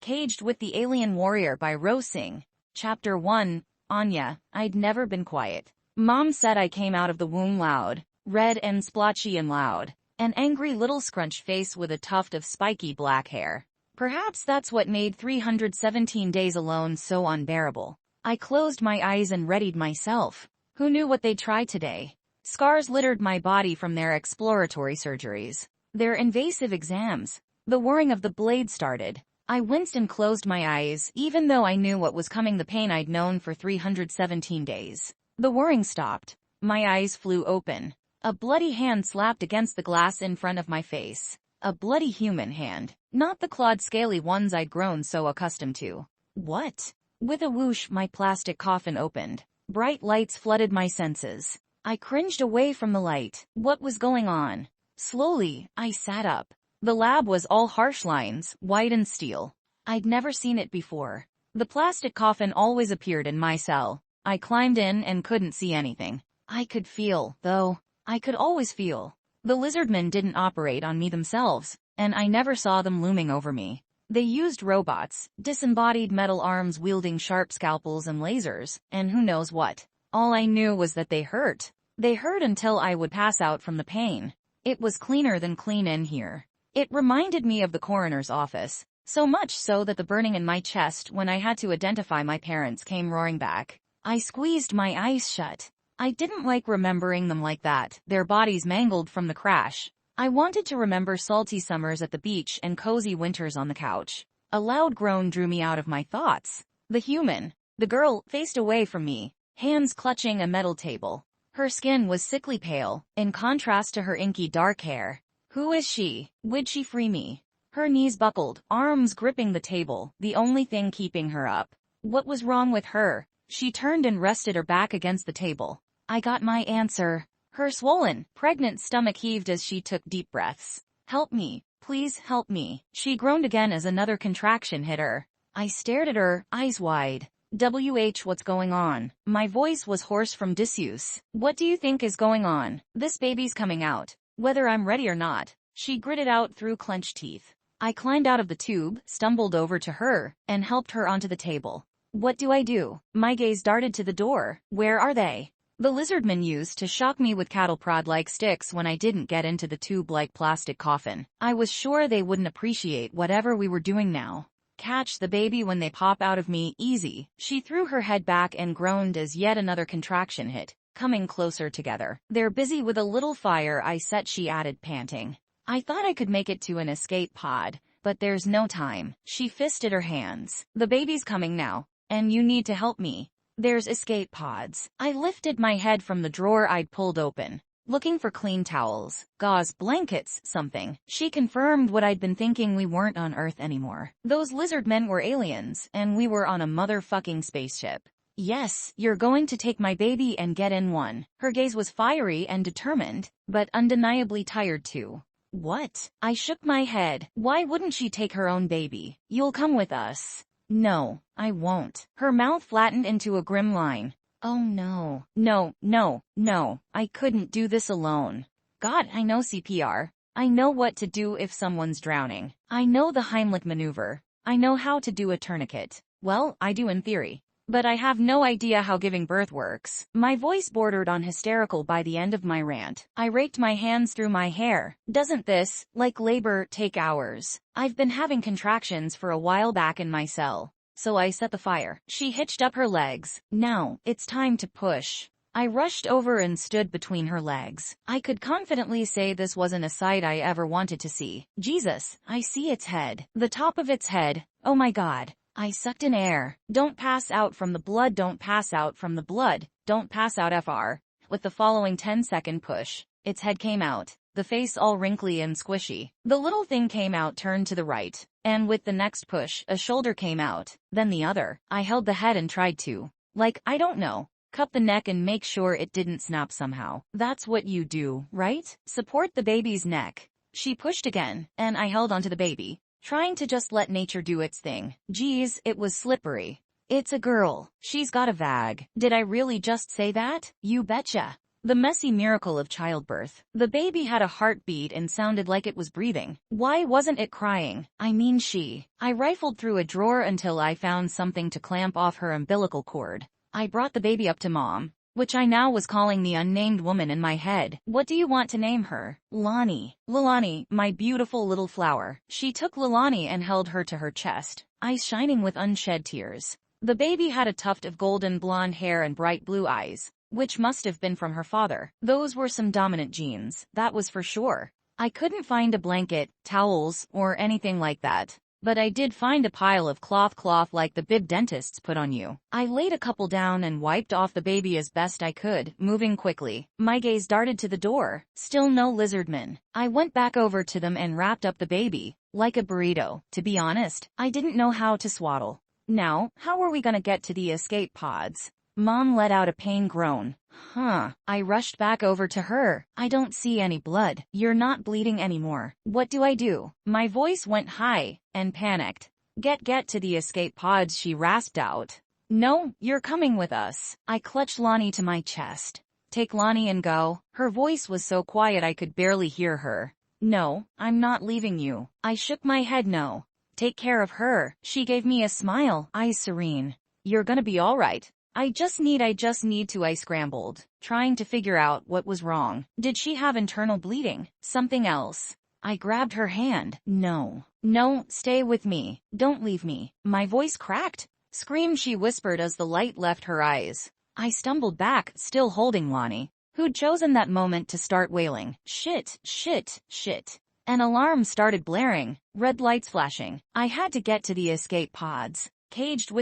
Caged with the Alien Warrior by Ro Singh. Chapter 1. Anya. I'd never been quiet. Mom said I came out of the womb loud, red and splotchy and loud. An angry little scrunched face with a tuft of spiky black hair. Perhaps that's what made 317 days alone so unbearable. I closed my eyes and readied myself. Who knew what they'd try today? Scars littered my body from their exploratory surgeries, their invasive exams. The whirring of the blade started. I winced and closed my eyes, even though I knew what was coming, the pain I'd known for 317 days. The whirring stopped. My eyes flew open. A bloody hand slapped against the glass in front of my face. A bloody human hand, not the clawed scaly ones I'd grown so accustomed to. What? With a whoosh, my plastic coffin opened. Bright lights flooded my senses. I cringed away from the light. What was going on? Slowly, I sat up. The lab was all harsh lines, white and steel. I'd never seen it before. The plastic coffin always appeared in my cell. I climbed in and couldn't see anything. I could feel, though. I could always feel. The lizardmen didn't operate on me themselves, and I never saw them looming over me. They used robots, disembodied metal arms wielding sharp scalpels and lasers, and who knows what. All I knew was that they hurt. They hurt until I would pass out from the pain. It was cleaner than clean in here. It reminded me of the coroner's office, so much so that the burning in my chest when I had to identify my parents came roaring back. I squeezed my eyes shut. I didn't like remembering them like that, their bodies mangled from the crash. I wanted to remember salty summers at the beach and cozy winters on the couch. A loud groan drew me out of my thoughts. The human, the girl, faced away from me, hands clutching a metal table. Her skin was sickly pale, in contrast to her inky dark hair. Who is she? Would she free me? Her knees buckled, arms gripping the table, the only thing keeping her up. What was wrong with her? She turned and rested her back against the table. I got my answer. Her swollen, pregnant stomach heaved as she took deep breaths. Help me, please help me. She groaned again as another contraction hit her. I stared at her, eyes wide. What's going on? My voice was hoarse from disuse. What do you think is going on? This baby's coming out. Whether I'm ready or not. She gritted out through clenched teeth. I climbed out of the tube, stumbled over to her, and helped her onto the table. What do I do? My gaze darted to the door. Where are they? The lizardmen used to shock me with cattle prod-like sticks when I didn't get into the tube-like plastic coffin. I was sure they wouldn't appreciate whatever we were doing now. Catch the baby when they pop out of me, easy. She threw her head back and groaned as yet another contraction hit, coming closer together. They're busy with a little fire I set, she added, panting. I thought I could make it to an escape pod, but there's no time. She fisted her hands. The baby's coming now, and you need to help me. There's escape pods. I lifted my head from the drawer I'd pulled open, looking for clean towels, gauze, blankets, something. She confirmed what I'd been thinking, we weren't on Earth anymore. Those lizard men were aliens, and we were on a motherfucking spaceship. Yes, you're going to take my baby and get in one. Her gaze was fiery and determined, but undeniably tired too. What? I shook my head. Why wouldn't she take her own baby? You'll come with us. No, I won't. Her mouth flattened into a grim line. Oh no. No. I couldn't do this alone. God, I know CPR. I know what to do if someone's drowning. I know the Heimlich maneuver. I know how to do a tourniquet. Well, I do in theory. But I have no idea how giving birth works. My voice bordered on hysterical by the end of my rant. I raked my hands through my hair. Doesn't this, like labor, take hours? I've been having contractions for a while back in my cell. So I set the fire. She hitched up her legs. Now, it's time to push. I rushed over and stood between her legs. I could confidently say this wasn't a sight I ever wanted to see. Jesus, I see its head. The top of its head. Oh my God. I sucked in air. Don't pass out from the blood, don't pass out from the blood, don't pass out FR. With the following 10-second push, its head came out, the face all wrinkly and squishy. The little thing came out, turned to the right, and with the next push, a shoulder came out, then the other. I held the head and tried to, I don't know, cup the neck and make sure it didn't snap somehow. That's what you do, right? Support the baby's neck. She pushed again, and I held onto the baby, trying to just let nature do its thing. Geez, it was slippery. It's a girl. She's got a vag. Did I really just say that? You betcha. The messy miracle of childbirth. The baby had a heartbeat and sounded like it was breathing. Why wasn't it crying? I mean I rifled through a drawer until I found something to clamp off her umbilical cord. I brought the baby up to Mom, which I now was calling the unnamed woman in my head. What do you want to name her? Lonnie. Lilani, my beautiful little flower. She took Lilani and held her to her chest, eyes shining with unshed tears. The baby had a tuft of golden blonde hair and bright blue eyes, which must have been from her father. Those were some dominant genes, that was for sure. I couldn't find a blanket, towels, or anything like that. But I did find a pile of cloth like the bib dentists put on you. I laid a couple down and wiped off the baby as best I could, moving quickly. My gaze darted to the door. Still no lizardmen. I went back over to them and wrapped up the baby, like a burrito. To be honest, I didn't know how to swaddle. Now, how were we gonna get to the escape pods? Mom let out a pain groan. I rushed back over to her. I don't see any blood. You're not bleeding anymore. What do I do? My voice went high and panicked. Get to the escape pods, she rasped out. No, you're coming with us. I clutched Lonnie to my chest. Take Lonnie and go. Her voice was so quiet I could barely hear her. No, I'm not leaving you. I shook my head no. Take care of her. She gave me a smile, eyes serene. You're gonna be all right. I just need to. I scrambled, trying to figure out what was wrong. Did she have internal bleeding? Something else? I grabbed her hand. No, stay with me. Don't leave me. My voice cracked. Scream, she whispered as the light left her eyes. I stumbled back, still holding Lonnie, who'd chosen that moment to start wailing. Shit. An alarm started blaring, red lights flashing. I had to get to the escape pods. Caged with